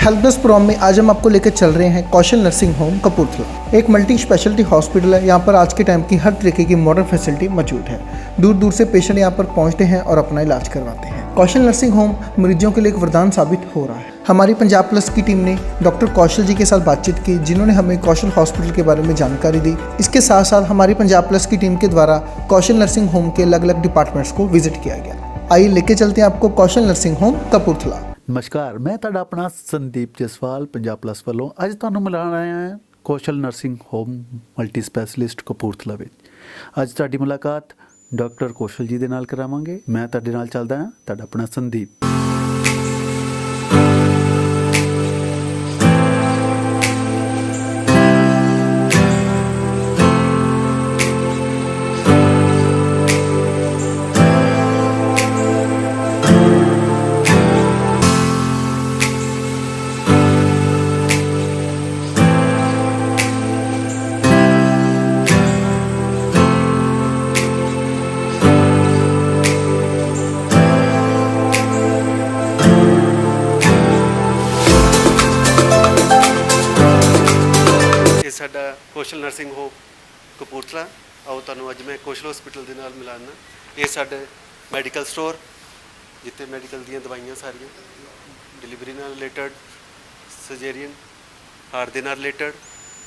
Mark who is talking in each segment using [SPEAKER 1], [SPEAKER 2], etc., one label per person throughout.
[SPEAKER 1] Helpdesk programme में आज हम आपको लेकर चल रहे हैं कौशल नर्सिंग होम कपूरथला। एक मल्टी स्पेशलिटी हॉस्पिटल है। यहाँ पर आज के टाइम की हर तरीके की मॉडर्न फैसिलिटी मौजूद है। दूर दूर से पेशेंट यहाँ पर पहुँचते हैं और अपना इलाज करवाते हैं। कौशल नर्सिंग होम मरीजों के लिए एक वरदान साबित हो रहा है। हमारी पंजाब प्लस की टीम ने डॉक्टर कौशल जी के साथ बातचीत की, जिन्होंने हमें कौशल हॉस्पिटल के बारे में जानकारी दी। इसके साथ साथ हमारी पंजाब प्लस की टीम के द्वारा कौशल नर्सिंग होम के अलग अलग डिपार्टमेंट्स को विजिट किया गया। आइए लेके चलते हैं आपको कौशल नर्सिंग होम कपूरथला।
[SPEAKER 2] नमस्कार, मैं ਤੁਹਾਡਾ ਆਪਣਾ ਸੰਦੀਪ ਜਸਵਾਲ ਪੰਜਾਬ ਪਲੱਸ ਵੱਲੋਂ ਅੱਜ ਤੁਹਾਨੂੰ ਮਿਲਾਉਣ ਆਇਆ ਹਾਂ Kaushal nursing home multi specialist Kapurthala ਵਿੱਚ। ਅੱਜ ਤੁਹਾਡੀ ਮੁਲਾਕਾਤ ਡਾਕਟਰ ਕੌਸ਼ਲ ਜੀ ਦੇ ਨਾਲ ਕਰਾਵਾਂਗੇ। ਮੈਂ ਤੁਹਾਡੇ ਨਾਲ ਚੱਲਦਾ ਹਾਂ, ਤੁਹਾਡਾ ਆਪਣਾ ਸੰਦੀਪ।
[SPEAKER 3] ਸਾਡਾ ਕੌਸ਼ਲ ਨਰਸਿੰਗ ਹੋਮ ਕਪੂਰਥਲਾ। ਆਓ ਤੁਹਾਨੂੰ ਅੱਜ ਮੈਂ ਕੌਸ਼ਲ ਹਸਪੀਟਲ ਦੇ ਨਾਲ ਮਿਲਾਉਣਾ। ਇਹ ਸਾਡੇ ਮੈਡੀਕਲ ਸਟੋਰ, ਜਿੱਥੇ ਮੈਡੀਕਲ ਦੀਆਂ ਦਵਾਈਆਂ ਸਾਰੀਆਂ ਡਿਲੀਵਰੀ ਨਾਲ ਰਿਲੇਟਡ, ਸਰਜਰੀਅਨ, ਹਾਰਟ ਦੇ ਨਾਲ ਰਿਲੇਟਡ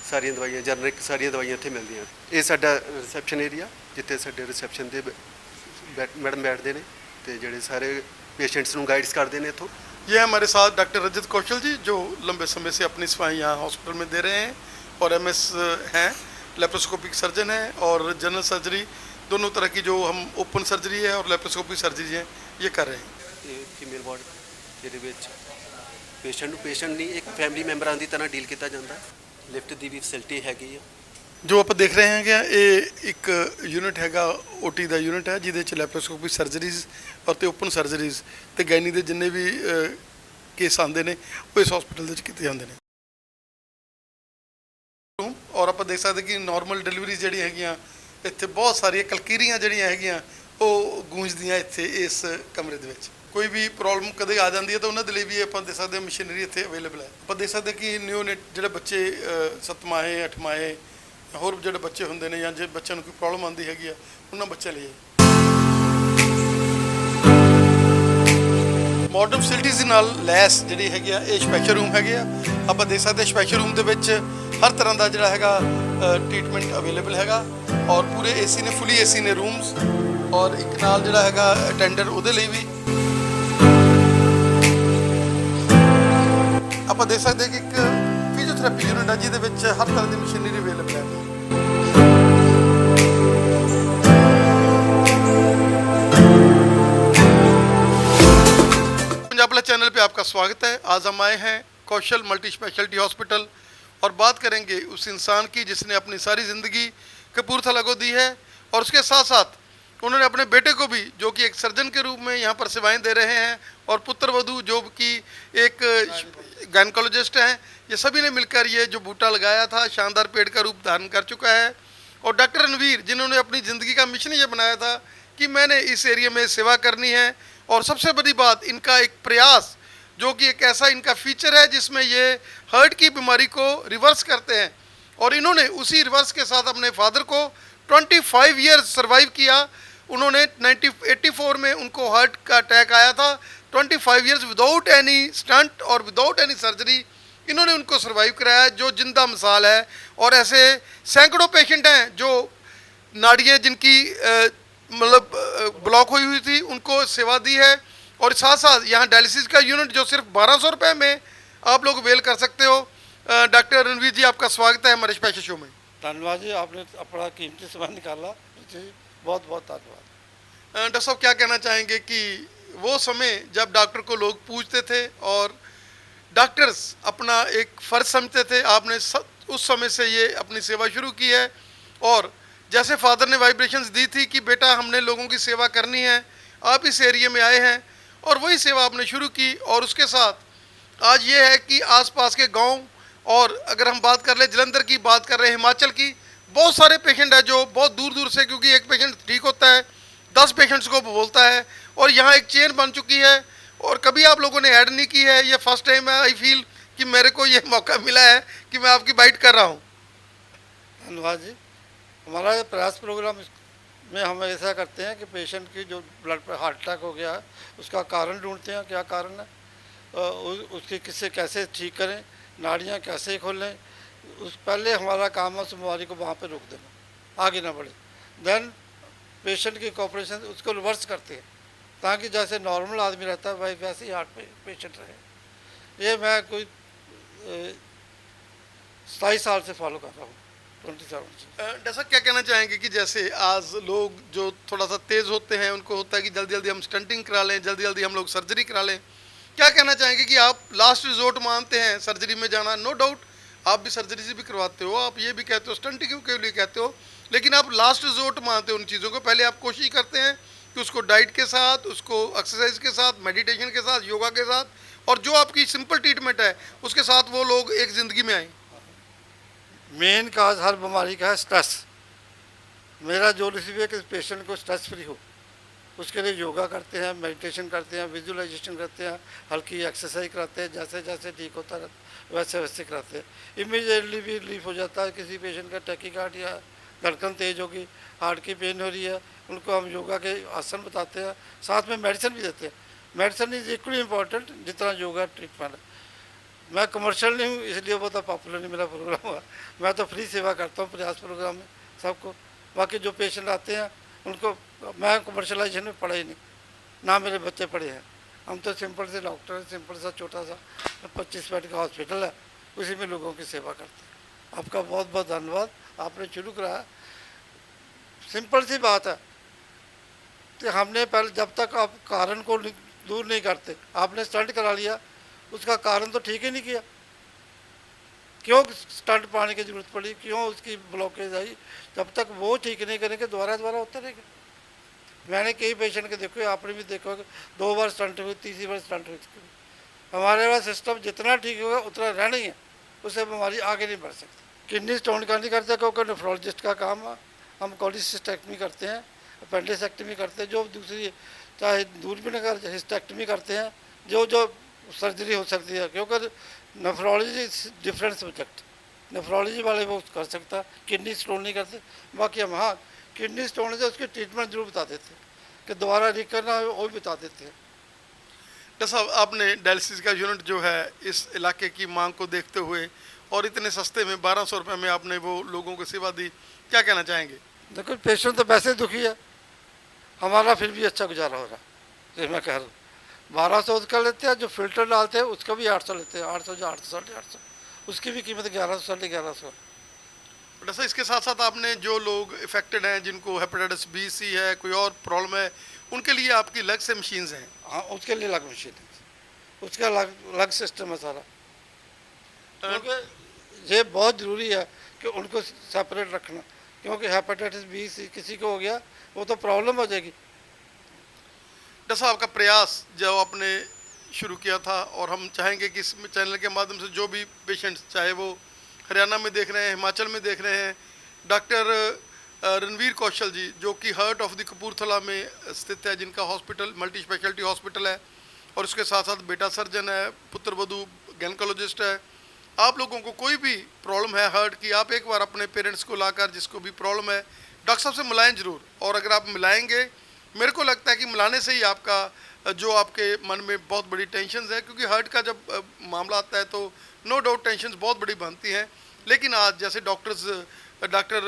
[SPEAKER 3] ਸਾਰੀਆਂ ਦਵਾਈਆਂ, ਜਨਰਿਕ ਸਾਰੀਆਂ ਦਵਾਈਆਂ ਇੱਥੇ ਮਿਲਦੀਆਂ। ਇਹ ਸਾਡਾ ਰਿਸੈਪਸ਼ਨ ਏਰੀਆ, ਜਿੱਥੇ ਸਾਡੇ ਰਿਸੈਪਸ਼ਨ ਦੇ ਮੈਡਮ ਬੈਠਦੇ ਨੇ ਤੇ ਜਿਹੜੇ ਸਾਰੇ पेशेंट्स ਨੂੰ गाइड्स करते हैं। इतों
[SPEAKER 4] ये हमारे साथ डॉक्टर रजत कौशल जी, जो लंबे समय से अपनी सेवाएं यहाँ हॉस्पिटल में दे रहे हैं और MS हैं, लेप्रोस्कोपिक सर्जन हैं और जनरल सर्जरी दोनों तरह की, जो हम ओपन सर्जरी है और लेप्रोस्कोपिक सर्जरी है, ये कर रहे हैं।
[SPEAKER 3] ये फीमेल वार्ड ਜਿਹਦੇ ਵਿੱਚ ਪੇਸ਼ੈਂਟ ਨਹੀਂ ਇੱਕ ਫੈਮਿਲੀ ਮੈਂਬਰਾਂ ਦੀ ਤਰ੍ਹਾਂ ਡੀਲ ਕੀਤਾ ਜਾਂਦਾ। ਲਿਫਟ ਦੀ ਵੀ ਫੈਸਿਲਿਟੀ ਹੈਗੀ ਆ।
[SPEAKER 4] जो आप देख रहे हैं कि ये एक यूनिट हैगा, OT का यूनिट है, जिहदे च लेप्रोस्कोपिक सर्जरीज और तो ओपन सर्जरीज तो गैनी के जिन्ने भी केस आते हैं वो इस हॉस्पिटल किए जाते हैं। और आप देख सकते कि नॉर्मल डिलीवरी जी है इतने बहुत सारिया कलकीरियाँ जड़ियाँ है वो गूंजदियाँ इतने इस कमरे के। कोई भी प्रॉब्लम कदे आ जाती है तो उन्होंने लिए भी आप देख सकते मशीनरी इतने अवेलेबल है। आप देख सकते कि न्यूनेट जो बच्चे 7 माहे 8 माहे होर जो बच्चे होंगे ने, या जो बच्चों को कोई प्रॉब्लम आती हैगी उन्होंने बच्चों लिए मॉडर्न फैसिलिटीज़ के नाल लैस जी है ये स्पैशल रूम है। आप देख सकते स्पैशल रूम के हर तरह का जोड़ा है ट्रीटमेंट अवेलेबल है और पूरे AC ने, फुली AC ने रूम्स और एक नाल जोड़ा है अटेंडर वो भी। आप देख सकते कि एक फिजियोथेरेपी यूनिट है जिहदे हर तरह की मशीनरी अवेलेबल है। पंजाब प्लस चैनल पे आपका स्वागत है। आज हम आए हैं कौशल मल्टी स्पेशलिटी हॉस्पिटल और बात करेंगे उस इंसान की जिसने अपनी सारी ज़िंदगी कपूरथला को दी है और उसके साथ साथ उन्होंने अपने बेटे को भी, जो कि एक सर्जन के रूप में यहाँ पर सेवाएं दे रहे हैं, और पुत्र वधू जो कि एक गायनकोलॉजिस्ट हैं, ये सभी ने मिलकर ये जो बूटा लगाया था शानदार पेड़ का रूप धारण कर चुका है। और डॉक्टर रणवीर, जिन्होंने अपनी ज़िंदगी का मिशन ये बनाया था कि मैंने इस एरिया में सेवा करनी है। और सबसे बड़ी बात, इनका एक प्रयास जो कि एक ऐसा इनका फीचर है जिसमें ये हार्ट की बीमारी को रिवर्स करते हैं। और इन्होंने उसी रिवर्स के साथ अपने फादर को 25 ईयर्स सर्वाइव किया। उन्होंने 1984 में उनको हार्ट का अटैक आया था। 25 ईयर्स विदाउट एनी स्टंट और विदाउट एनी सर्जरी इन्होंने उनको सर्वाइव कराया, जो जिंदा मिसाल है। और ऐसे सैकड़ों पेशेंट हैं जो नाड़ियाँ जिनकी मतलब ब्लॉक हुई थी, उनको सेवा दी है। और साथ साथ यहाँ डायलिसिस का यूनिट जो सिर्फ 1200 रुपये में आप लोग अवेल कर सकते हो। डॉक्टर रणवीर जी, आपका स्वागत है हमारे स्पेशल शो में।
[SPEAKER 5] धन्यवाद जी, आपने अपना कीमती समय निकाला जी, बहुत बहुत धन्यवाद।
[SPEAKER 4] डॉक्टर साहब, क्या कहना चाहेंगे कि वो समय जब डॉक्टर को लोग पूछते थे और डॉक्टर्स अपना एक फ़र्ज समझते थे, आपने उस समय से ये अपनी सेवा शुरू की है। और जैसे फादर ने वाइब्रेशंस दी थी कि बेटा हमने लोगों की सेवा करनी है, आप इस एरिया में आए हैं और वही सेवा आपने शुरू की। और उसके साथ आज ये है कि आसपास के गांव, और अगर हम बात कर ले जलंधर की, बात कर रहे हैं हिमाचल की, बहुत सारे पेशेंट हैं जो बहुत दूर दूर से, क्योंकि एक पेशेंट ठीक होता है 10 पेशेंट्स को बोलता है। और यहाँ एक चेन बन चुकी है और कभी आप लोगों ने ऐड नहीं की है, ये फर्स्ट टाइम है। आई फील कि मेरे को ये मौका मिला है कि मैं आपकी बाइट कर रहा हूँ।
[SPEAKER 5] धन्यवाद जी। हमारा ये प्रयास प्रोग्राम में हम ऐसा करते हैं कि पेशेंट की जो ब्लड हार्ट अटैक हो गया है उसका कारण ढूंढते हैं, क्या कारण है, उसकी किससे कैसे ठीक करें, नाड़ियाँ कैसे खोलें। उस पहले हमारा काम है उस बीमारी को वहाँ पे रोक देना, आगे ना बढ़े। देन पेशेंट की कॉपरेशन उसको रिवर्स करते हैं ताकि जैसे नॉर्मल आदमी रहता है वही वैसे ही हार्ट पेशेंट रहे। ये मैं कोई 27 साल से फॉलो कर रहा हूँ, 27 से।
[SPEAKER 4] जैसा क्या कहना चाहेंगे कि जैसे आज लोग जो थोड़ा सा तेज़ होते हैं उनको होता है कि जल्दी जल्दी हम स्टंटिंग करा लें, जल्दी जल्दी हम लोग सर्जरी करा लें, क्या कहना चाहेंगे कि आप लास्ट रिजोर्ट मानते हैं सर्जरी में जाना? नो डाउट आप भी सर्जरी से भी करवाते हो, आप ये भी कहते हो स्टंटिंग के लिए कहते हो, लेकिन आप लास्ट रिजोर्ट मानते हो उन चीज़ों को। पहले आप कोशिश करते हैं कि उसको डाइट के साथ, उसको एक्सरसाइज के साथ, मेडिटेशन के साथ, योगा के साथ, और जो आपकी सिंपल ट्रीटमेंट है उसके साथ वो लोग एक ज़िंदगी में आए।
[SPEAKER 5] मेन काज हर बीमारी का है स्ट्रेस। मेरा जो रिसीव है कि पेशेंट को स्ट्रेस फ्री हो, उसके लिए योगा करते हैं, मेडिटेशन करते हैं, विजुअलाइजेशन करते हैं, हल्की एक्सरसाइज कराते हैं, जैसे जैसे ठीक होता रहता वैसे वैसे कराते हैं। इमीडिएटली भी रिलीफ हो जाता है। किसी पेशेंट का टैकीकार्ड या धड़कन तेज होगी, हार्ट की पेन हो रही है, उनको हम योगा के आसन बताते हैं, साथ में मेडिसिन भी देते हैं। मेडिसिन इज इक्वली इम्पॉर्टेंट जितना योगा ट्रीटमेंट है। मैं कमर्शियल नहीं हूँ इसलिए बहुत पॉपुलर नहीं मेरा प्रोग्राम हुआ। मैं तो फ्री सेवा करता हूँ प्रयास प्रोग्राम में सबको। बाकी जो पेशेंट आते हैं उनको मैं कमर्शलाइजेशन में पढ़ा ही नहीं, ना मेरे बच्चे पढ़े हैं। हम तो सिंपल से डॉक्टर हैं, सिंपल सा छोटा सा 25 बेड का हॉस्पिटल है, उसी में लोगों की सेवा करते हैं। आपका बहुत बहुत धन्यवाद, आपने शुरू कराया। सिंपल सी बात है कि हमने पहले जब तक आप कारण को दूर नहीं करते, आपने स्टंट करा लिया, उसका कारण तो ठीक ही नहीं किया। क्यों स्टंट पाने की ज़रूरत पड़ी, क्यों उसकी ब्लॉकेज आई, जब तक वो ठीक नहीं करेंगे दोबारा दोबारा होते रहेंगे। मैंने कई पेशेंट के देखो, आपने भी देखो कि 2 बार स्टंट हुई, तीसरी बार स्टंट हुई। हमारे वाला सिस्टम जितना ठीक होगा उतना रहना ही है, उससे बीमारी आगे नहीं बढ़ सकती। किडनी स्टोन का नहीं करते क्योंकि नेफ्रोलॉजिस्ट का काम है। हम कोलिसिस्टेक्टमी करते हैं, अपेंडिसेक्टमी करते हैं, जो दूसरी चाहे दूरबीन का हिस्टेक्टमी करते हैं, जो जो सर्जरी हो सकती है। क्योंकि नेफ्रोलॉजी डिफरेंट सब्जेक्ट, नेफ्रोलॉजी वाले वो कर सकता है, किडनी स्टोन नहीं करते। बाकी हम हाँ किडनी स्टोन से उसकी ट्रीटमेंट जरूर बता देते हैं कि दोबारा रिकवर ना हो, वो भी बता देते हैं।
[SPEAKER 4] डॉक्टर साहब, आपने डायलिसिस का यूनिट जो है इस इलाके की मांग को देखते हुए और इतने सस्ते में 1200 रुपये में आपने वो लोगों को सेवा दी, क्या कहना चाहेंगे?
[SPEAKER 5] देखो पेशेंट तो वैसे दुखी है, हमारा फिर भी अच्छा गुजारा हो रहा है। मैं कह रहा हूँ 1200 उसका लेते हैं, जो फिल्टर डालते हैं उसका भी 800 लेते हैं, 800 जो 800 800 उसकी भी कीमत 1100 1100।
[SPEAKER 4] डॉक्टर साहब, इसके साथ साथ आपने जो लोग इफेक्टेड हैं, जिनको हेपेटाइटिस बी, सी है, कोई और प्रॉब्लम है, उनके लिए आपकी अलग से मशीन्स हैं?
[SPEAKER 5] हाँ उसके लिए अलग मशीन है, उसका अलग सिस्टम है सारा। क्योंकि ये बहुत ज़रूरी है कि उनको सेपरेट रखना, क्योंकि हेपेटाइटिस बी, सी किसी को हो गया वो तो प्रॉब्लम हो जाएगी।
[SPEAKER 4] डॉक्टर साहब, आपका प्रयास जो आपने शुरू किया था, और हम चाहेंगे कि इस चैनल के माध्यम से जो भी पेशेंट्स, चाहे वो हरियाणा में देख रहे हैं, हिमाचल में देख रहे हैं, डॉक्टर रणवीर कौशल जी जो कि हार्ट ऑफ द कपूरथला में स्थित है, जिनका हॉस्पिटल मल्टी स्पेशलिटी हॉस्पिटल है, और उसके साथ साथ बेटा सर्जन है, पुत्र वधू गैनकोलॉजिस्ट है। आप लोगों को कोई भी प्रॉब्लम है हार्ट की, आप एक बार अपने पेरेंट्स को लाकर, जिसको भी प्रॉब्लम है, डॉक्टर साहब से मिलाएं ज़रूर। और अगर आप मिलाएंगे, मेरे को लगता है कि मिलाने से ही आपका जो आपके मन में बहुत बड़ी टेंशन है, क्योंकि हार्ट का जब मामला आता है तो नो डाउट टेंशन बहुत बड़ी बनती हैं। लेकिन आज जैसे डॉक्टर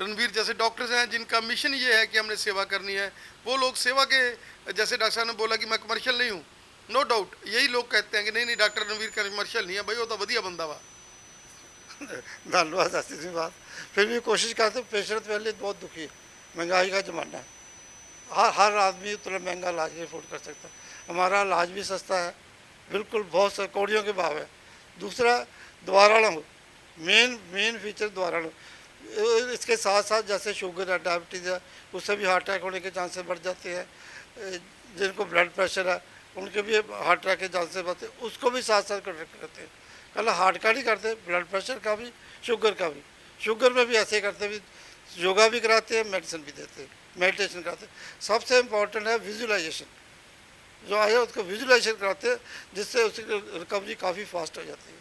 [SPEAKER 4] रणवीर जैसे डॉक्टर्स हैं, जिनका मिशन ये है कि हमने सेवा करनी है, वो लोग सेवा के, जैसे डॉक्टर साहब ने बोला कि मैं कमर्शियल नहीं हूँ, नो डाउट यही लोग कहते हैं कि नहीं डॉक्टर रणवीर कमर्शियल नहीं है भाई, वो तो वधिया बंदा वा।
[SPEAKER 5] धन्यवाद, ऐसी सी बात। फिर भी कोशिश करते, पेशेंट पहले बहुत दुखी है, महंगाई का ज़माना है, हर आदमी उतना महंगा इलाज नहीं अफोर्ड कर सकता। हमारा इलाज भी सस्ता है, बिल्कुल बहुत सा कौड़ियों के भाव है। दूसरा द्वाराणु, मेन फीचर द्वाराणु। इसके साथ साथ जैसे शुगर है, डायबिटीज़ है, उससे भी हार्ट अटैक होने के चांसेस बढ़ जाते हैं। जिनको ब्लड प्रेशर है उनके भी हार्ट अटैक के चांसेस बढ़ते हैं, उसको भी साथ साथ करते हैं। कल हार्ट का नहीं करते, ब्लड प्रेशर का भी, शुगर का भी। शुगर में भी ऐसे करते भी, योगा भी कराते हैं, मेडिसिन भी देते हैं, मेडिटेशन कराते हैं। सबसे इम्पोर्टेंट है विजुअलाइजेशन। जो आया उसको विजुलाइजेशन कराते हैं, जिससे उसकी रिकवरी काफ़ी फास्ट हो जाती है।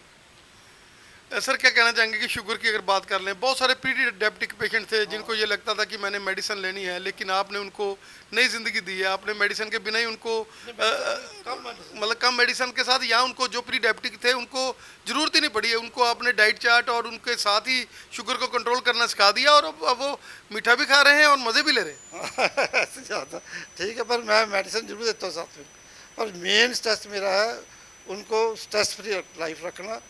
[SPEAKER 4] सर क्या कहना चाहेंगे कि शुगर की अगर बात कर लें, बहुत सारे प्री डायबिटिक पेशेंट थे जिनको ये लगता था कि मैंने मेडिसिन लेनी है, लेकिन आपने उनको नई ज़िंदगी दी है। आपने मेडिसिन के बिना ही उनको मतलब कम मेडिसिन के साथ, या उनको जो प्री डायबिटिक थे उनको ज़रूरत ही नहीं पड़ी है, उनको आपने डाइट चार्ट और उनके साथ ही शुगर को कंट्रोल करना सिखा दिया, और अब वो मीठा भी खा रहे हैं और मज़े भी ले रहे हैं।
[SPEAKER 5] ऐसे ज़्यादा ठीक है, पर मैं मेडिसिन जरूर देता हूँ साथ में। और मेन स्ट्रेस मेरा है उनको स्ट्रेस फ्री लाइफ रखना,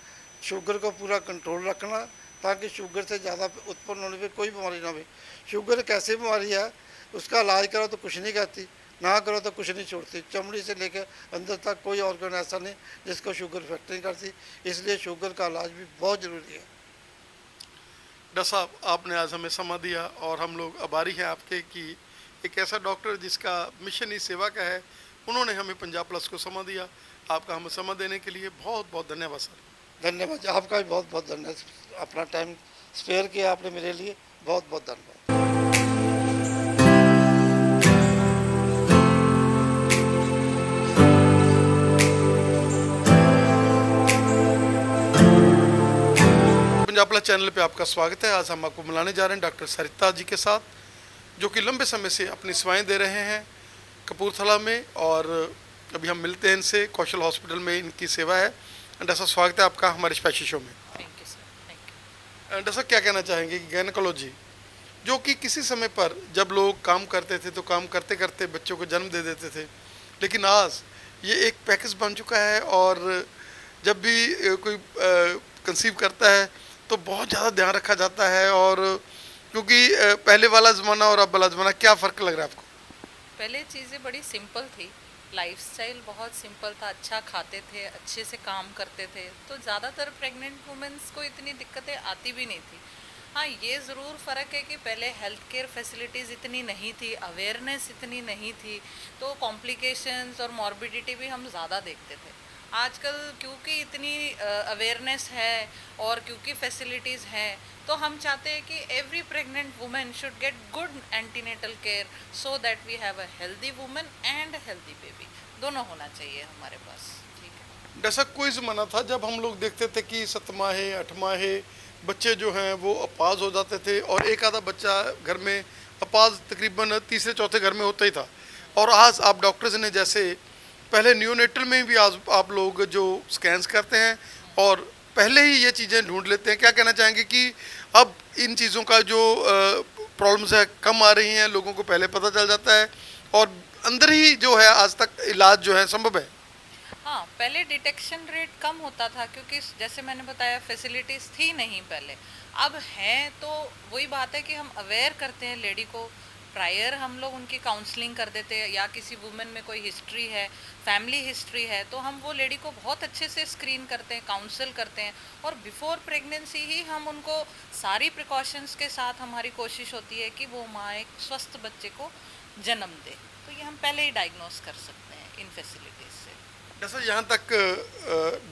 [SPEAKER 5] शुगर को पूरा कंट्रोल रखना, ताकि शुगर से ज़्यादा उत्पन्न होने पे कोई बीमारी ना हो। शुगर एक ऐसी बीमारी है, उसका इलाज करो तो कुछ नहीं कहती, ना करो तो कुछ नहीं छोड़ती। चमड़ी से लेकर अंदर तक कोई ऑर्गन ऐसा नहीं जिसको शुगर इफेक्ट नहीं करती, इसलिए शुगर का इलाज भी बहुत ज़रूरी है।
[SPEAKER 4] डॉक्टर साहब, आपने आज हमें समय दिया और हम लोग आभारी हैं आपके कि एक ऐसा डॉक्टर जिसका मिशन ही सेवा का है, उन्होंने हमें पंजाब प्लस को समय दिया। आपका हमें समय देने के लिए बहुत बहुत धन्यवाद सर।
[SPEAKER 5] धन्यवाद, आपका भी बहुत बहुत धन्यवाद, अपना टाइम स्पेयर किया आपने मेरे लिए, बहुत बहुत धन्यवाद।
[SPEAKER 4] पंजाब प्लस चैनल पे आपका स्वागत है। आज हम आपको मिलाने जा रहे हैं डॉक्टर सरिता जी के साथ, जो कि लंबे समय से अपनी सेवाएं दे रहे हैं कपूरथला में, और अभी हम मिलते हैं इनसे। कौशल हॉस्पिटल में इनकी सेवा है। डॉक्टर साहब, स्वागत है आपका हमारे स्पेशल शो में।
[SPEAKER 6] Thank you sir, thank you.
[SPEAKER 4] Doctor साहब, क्या कहना चाहेंगे कि गायनेकोलॉजी, जो कि किसी समय पर जब लोग काम करते थे तो काम करते करते बच्चों को जन्म दे देते थे, लेकिन आज ये एक पैकेज बन चुका है, और जब भी कोई कंसीव करता है तो बहुत ज़्यादा ध्यान रखा जाता है। और क्योंकि पहले वाला ज़माना और अब वाला ज़माना, क्या फ़र्क लग रहा है आपको?
[SPEAKER 6] पहले चीज़ें बड़ी सिंपल थी, लाइफस्टाइल बहुत सिंपल था, अच्छा खाते थे, अच्छे से काम करते थे, तो ज़्यादातर प्रेग्नेंट वुमेन्स को इतनी दिक्कतें आती भी नहीं थी। हाँ, ये ज़रूर फ़र्क है कि पहले हेल्थ केयर फैसिलिटीज़ इतनी नहीं थी, अवेयरनेस इतनी नहीं थी, तो कॉम्प्लिकेशंस और मॉर्बिडिटी भी हम ज़्यादा देखते थे। आजकल क्योंकि इतनी अवेयरनेस है और क्योंकि फैसिलिटीज़ हैं, तो हम चाहते हैं कि every pregnant women should get good antenatal care, so that we have a healthy women and healthy baby, दोनों होना चाहिए हमारे पास। ठीक है।
[SPEAKER 4] जैसा कोई ज़माना था जब हम लोग देखते थे कि 7 माहे 8 माहे बच्चे जो हैं वो अपाज हो जाते थे, और एक आधा बच्चा घर में अपाज तकरीबन तीसरे चौथे घर में होता ही था। और आज आप डॉक्टर्स ने जैसे पहले न्यूनेटल में भी आज आप लोग जो स्कैन्स करते हैं और पहले ही ये चीज़ें ढूंढ लेते हैं, क्या कहना चाहेंगे कि अब इन चीज़ों का जो प्रॉब्लम्स है कम आ रही हैं, लोगों को पहले पता चल जाता है, और अंदर ही जो है आज तक इलाज जो है संभव है?
[SPEAKER 6] हाँ, पहले डिटेक्शन रेट कम होता था, क्योंकि जैसे मैंने बताया फैसिलिटीज़ थी नहीं पहले, अब हैं, तो वही बात है कि हम अवेयर करते हैं लेडी को। प्रायर हम लोग उनकी काउंसलिंग कर देते हैं, या किसी वुमेन में कोई हिस्ट्री है, फैमिली हिस्ट्री है, तो हम वो लेडी को बहुत अच्छे से स्क्रीन करते हैं, काउंसल करते हैं, और बिफोर प्रेगनेंसी ही हम उनको सारी प्रिकॉशंस के साथ, हमारी कोशिश होती है कि वो माँ एक स्वस्थ बच्चे को जन्म दे। तो ये हम पहले ही डायग्नोस कर सकते हैं इन फैसिलिटीज़ से।
[SPEAKER 4] जैसे यहाँ तक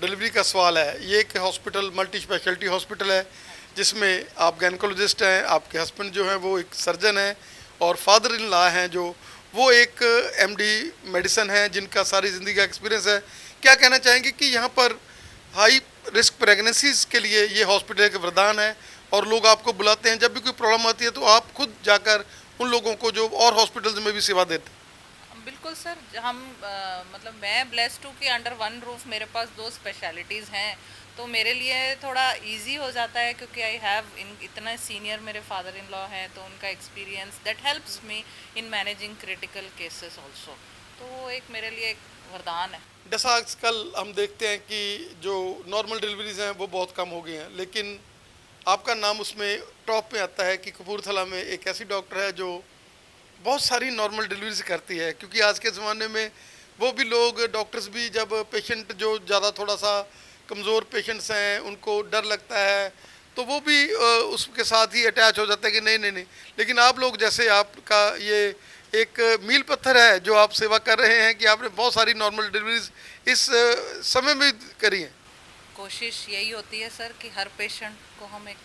[SPEAKER 4] डिलीवरी का सवाल है, ये एक हॉस्पिटल मल्टी स्पेशलिटी हॉस्पिटल है, जिसमें आप गायनेकोलॉजिस्ट हैं, आपके हस्बैंड जो हैं वो एक सर्जन हैं, और फादर इन लॉ हैं जो वो एक एमडी मेडिसिन है, जिनका सारी ज़िंदगी का एक्सपीरियंस है। क्या कहना चाहेंगे कि यहाँ पर हाई रिस्क प्रेगनेंसीज के लिए ये हॉस्पिटल एक वरदान है, और लोग आपको बुलाते हैं जब भी कोई प्रॉब्लम आती है, तो आप खुद जाकर उन लोगों को जो और हॉस्पिटल्स में भी सेवा देते हैं?
[SPEAKER 6] बिल्कुल सर, हम मतलब मैं ब्लेस्ड हूँ कि अंडर वन रूफ मेरे पास 2 स्पेशलिटीज़ हैं, तो मेरे लिए थोड़ा इजी हो जाता है, क्योंकि आई हैव इतना सीनियर मेरे फादर इन लॉ हैं, तो उनका experience that helps me in managing critical cases also, तो वो एक मेरे लिए एक वरदान है।
[SPEAKER 4] जैसा आजकल हम देखते हैं कि जो नॉर्मल डिलीवरीज हैं वो बहुत कम हो गई हैं, लेकिन आपका नाम उसमें टॉप पे आता है कि कपूरथला में एक ऐसी डॉक्टर है जो बहुत सारी नॉर्मल डिलीवरीज करती है। क्योंकि आज के ज़माने में वो भी लोग, डॉक्टर्स भी, जब पेशेंट जो ज़्यादा थोड़ा सा कमज़ोर पेशेंट्स हैं उनको डर लगता है, तो वो भी उसके साथ ही अटैच हो जाता है कि नहीं नहीं नहीं। लेकिन आप लोग, जैसे आपका ये एक मील पत्थर है जो आप सेवा कर रहे हैं, कि आपने बहुत सारी नॉर्मल डिलीवरीज इस समय में करी हैं।
[SPEAKER 6] कोशिश यही होती है सर कि हर पेशेंट को हम एक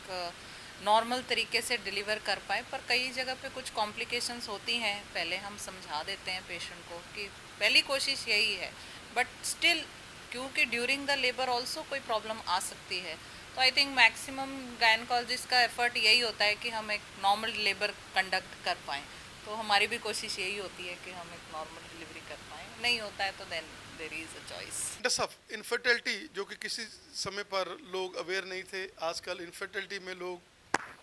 [SPEAKER 6] नॉर्मल तरीके से डिलीवर कर पाए, पर कई जगह पे कुछ कॉम्प्लिकेशंस होती हैं। पहले हम समझा देते हैं पेशेंट को कि पहली कोशिश यही है, बट स्टिल क्योंकि ड्यूरिंग द लेबर ऑल्सो कोई प्रॉब्लम आ सकती है, तो आई थिंक मैक्सिमम गायनकोलॉजिस्ट का एफर्ट यही होता है कि हम एक नॉर्मल लेबर कंडक्ट कर पाएँ। तो हमारी भी कोशिश यही होती है कि हम एक नॉर्मल डिलीवरी कर पाएँ। नहीं होता है तो then there is a choice.
[SPEAKER 4] Doctor साहब, इनफर्टिलिटी जो कि किसी समय पर लोग अवेयर नहीं थे, आजकल इनफर्टिलिटी में लोग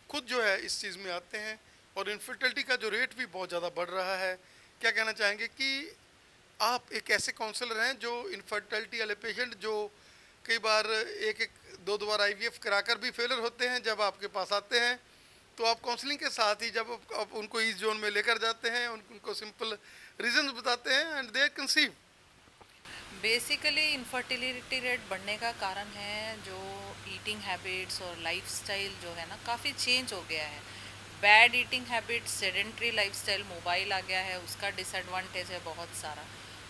[SPEAKER 4] खुद जो है इस चीज़ में आते हैं और इनफर्टिलिटी का जो रेट भी बहुत ज़्यादा बढ़ रहा है। क्या कहना चाहेंगे कि आप एक ऐसे काउंसलर हैं जो इनफर्टिलिटी वाले पेशेंट जो कई बार एक एक दो दो बार आईवीएफ कराकर भी फेलर होते हैं, जब आपके पास आते हैं तो आप काउंसलिंग के साथ ही जब आप उनको इस जोन में लेकर जाते हैं, उनको सिंपल रीजंस बताते हैं and they conceive.
[SPEAKER 6] Basically infertility rate बढ़ने का कारण है जो ईटिंग हैबिट्स और लाइफस्टाइल जो है ना काफ़ी चेंज हो गया है। Bad eating habits, sedentary lifestyle, mobile आ गया है, उसका डिसएडवांटेज है बहुत सारा।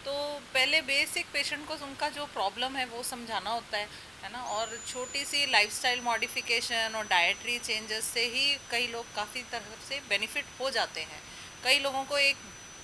[SPEAKER 6] तो पहले बेसिक पेशेंट को उनका जो प्रॉब्लम है वो समझाना होता है ना, और छोटी सी लाइफस्टाइल मॉडिफिकेशन और डाइटरी चेंजेस से ही कई लोग काफ़ी तरह से बेनिफिट हो जाते हैं। कई लोगों को एक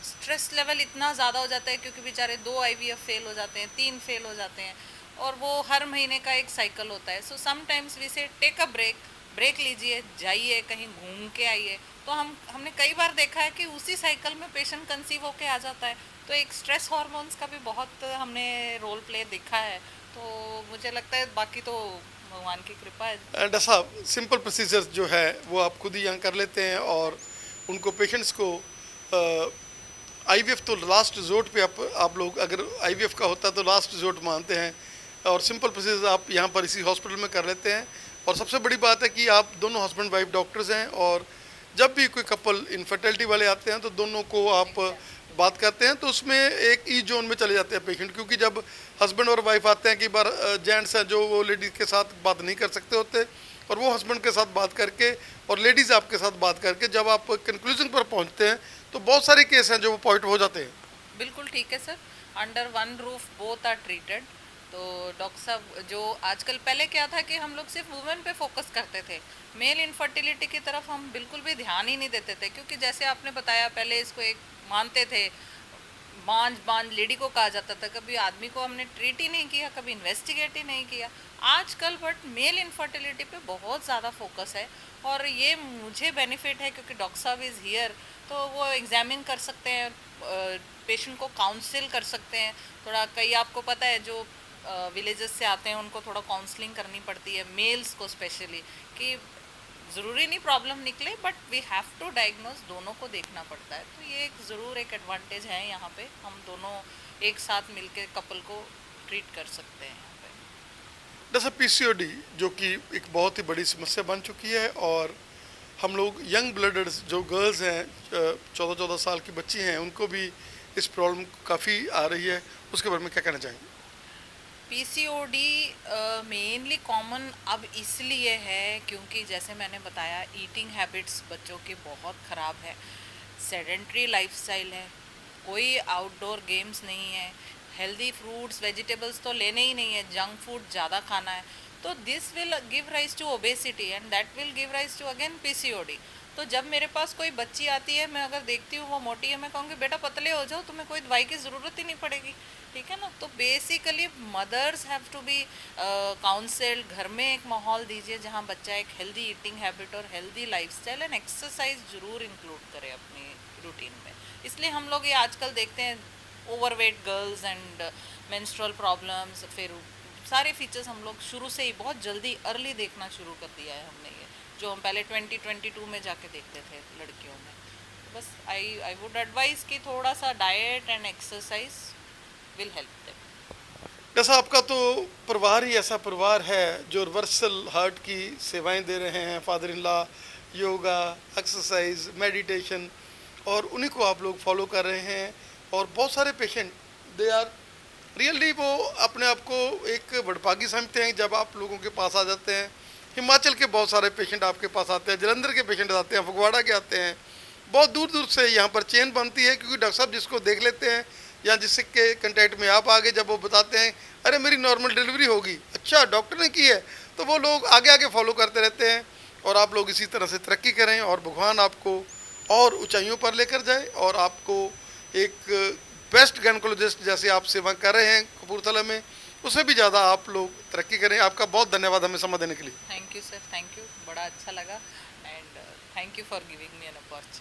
[SPEAKER 6] स्ट्रेस लेवल इतना ज़्यादा हो जाता है क्योंकि बेचारे 2 आईवीएफ फेल हो जाते हैं, 3 फेल हो जाते हैं, और वो हर महीने का एक साइकिल होता है। सो समटाइम्स वी से टेक अ ब्रेक लीजिए, जाइए कहीं घूम के आइए। तो हमने कई बार देखा है कि उसी साइकिल में पेशेंट कंसीव होके आ जाता है। तो एक स्ट्रेस हार्मोन्स का भी बहुत हमने रोल प्ले देखा है। तो मुझे लगता है बाकी तो भगवान की कृपा है।
[SPEAKER 4] डॉक्टर साहब, सिंपल प्रोसीजर जो है वो आप खुद ही यहाँ कर लेते हैं और उनको पेशेंट्स को आईवीएफ तो लास्ट रिजोर्ट पे आप लोग, अगर आईवीएफ का होता है तो लास्ट रिजोर्ट मानते हैं, और सिंपल प्रोसीजर आप यहाँ पर इसी हॉस्पिटल में कर लेते हैं। और सबसे बड़ी बात है कि आप दोनों हस्बैंड वाइफ डॉक्टर्स हैं, और जब भी कोई कपल इनफर्टिलिटी वाले आते हैं तो दोनों को आप बात करते हैं तो उसमें एक ई जोन में चले जाते हैं पेशेंट, क्योंकि जब हस्बैंड और वाइफ आते हैं, कई बार जेंट्स हैं जो वो लेडीज़ के साथ बात नहीं कर सकते होते, और वो हस्बैंड के साथ बात करके और लेडीज़ आपके साथ बात करके जब आप कंक्लूजन पर पहुंचते हैं तो बहुत सारे केस हैं जो वो पॉइंट हो जाते हैं।
[SPEAKER 6] बिल्कुल ठीक है sir, under one roof both are treated. तो डॉक्टर साहब, जो आजकल पहले क्या था कि हम लोग सिर्फ वुमेन पे फोकस करते थे, मेल इनफर्टिलिटी की तरफ हम बिल्कुल भी ध्यान ही नहीं देते थे, क्योंकि जैसे आपने बताया पहले इसको एक मानते थे, बांझ लेडी को कहा जाता था, कभी आदमी को हमने ट्रीट ही नहीं किया, कभी इन्वेस्टिगेट ही नहीं किया। आजकल बट मेल इनफर्टिलिटी पे बहुत ज़्यादा फोकस है, और ये मुझे बेनिफिट है क्योंकि डॉक्टर साहब इज़ हियर, तो वो एग्जामिन कर सकते हैं, पेशेंट को काउंसिल कर सकते हैं। थोड़ा कई आपको पता है जो विलेजेस से आते हैं उनको थोड़ा काउंसलिंग करनी पड़ती है, मेल्स को स्पेशली, कि ज़रूरी नहीं प्रॉब्लम निकले but we have to diagnose, दोनों को देखना पड़ता है। तो ये एक ज़रूर एक एडवांटेज है, यहाँ पे हम दोनों एक साथ मिलके कपल को ट्रीट कर सकते हैं यहाँ पे।
[SPEAKER 4] जैसे पीसीओडी जो कि एक बहुत ही बड़ी समस्या बन चुकी है, और हम लोग यंग ब्लडर्स जो गर्ल्स हैं, 14-14 साल की बच्ची हैं, उनको भी इस प्रॉब्लम काफ़ी आ रही है, उसके बारे में क्या कहना चाहेंगे?
[SPEAKER 6] पीसीओडी मेनली कॉमन अब इसलिए है क्योंकि जैसे मैंने बताया ईटिंग हैबिट्स बच्चों की बहुत ख़राब है, सेडेंट्री लाइफस्टाइल है, कोई आउटडोर गेम्स नहीं है, हेल्दी फ्रूट्स वेजिटेबल्स तो लेने ही नहीं है, जंक फूड ज़्यादा खाना है। तो this will give rise to obesity and that will give rise to again PCOD. तो जब मेरे पास कोई बच्ची आती है, मैं अगर देखती हूँ वो मोटी है, मैं कहूँगी बेटा पतले हो जाओ, तुम्हें कोई दवाई की ज़रूरत ही नहीं पड़ेगी, ठीक है ना। तो basically mothers have to be counselled, घर में एक माहौल दीजिए जहाँ बच्चा एक हेल्दी ईटिंग हैबिट और हेल्दी लाइफस्टाइल एंड एक्सरसाइज ज़रूर इंक्लूड करे अपनी रूटीन में। इसलिए हम लोग ये आजकल देखते हैं overweight girls and menstrual problems, फिर सारे फीचर्स हम लोग शुरू से ही बहुत जल्दी अर्ली देखना शुरू कर दिया है हमने, ये जो हम पहले 2022 में जाके देखते थे लड़कियों में। तो बस आई वुड एडवाइस कि थोड़ा सा diet and exercise will help them.
[SPEAKER 4] जैसा आपका तो परिवार ही ऐसा परिवार है जो रिवर्सल हार्ट की सेवाएं दे रहे हैं, father in law, yoga, exercise, meditation, और उन्हीं को आप लोग फॉलो कर रहे हैं। और बहुत सारे पेशेंट दे आर रियली, वो अपने आप को एक बड़भागी समझते हैं जब आप लोगों के पास आ जाते हैं। हिमाचल के बहुत सारे पेशेंट आपके पास आते हैं, जलंधर के पेशेंट आते हैं, फगवाड़ा के आते हैं, बहुत दूर दूर से यहाँ पर चेन बनती है, क्योंकि डॉक्टर साहब जिसको देख लेते हैं या जिसके कंटेक्ट में आप आगे, जब वो बताते हैं अरे मेरी नॉर्मल डिलीवरी होगी, अच्छा डॉक्टर ने की है, तो वो लोग आगे आगे फॉलो करते रहते हैं। और आप लोग इसी तरह से तरक्की करें और भगवान आपको और ऊंचाइयों पर लेकर जाए और आपको एक बेस्ट गायनेकोलॉजिस्ट जैसे आप सेवा कर रहे हैं कपूरथला में, उससे भी ज़्यादा आप लोग तरक्की करें। आपका बहुत धन्यवाद हमें समय देने के लिए।
[SPEAKER 6] Thank you sir, thank you, बड़ा अच्छा लगा and thank you for giving me an opportunity.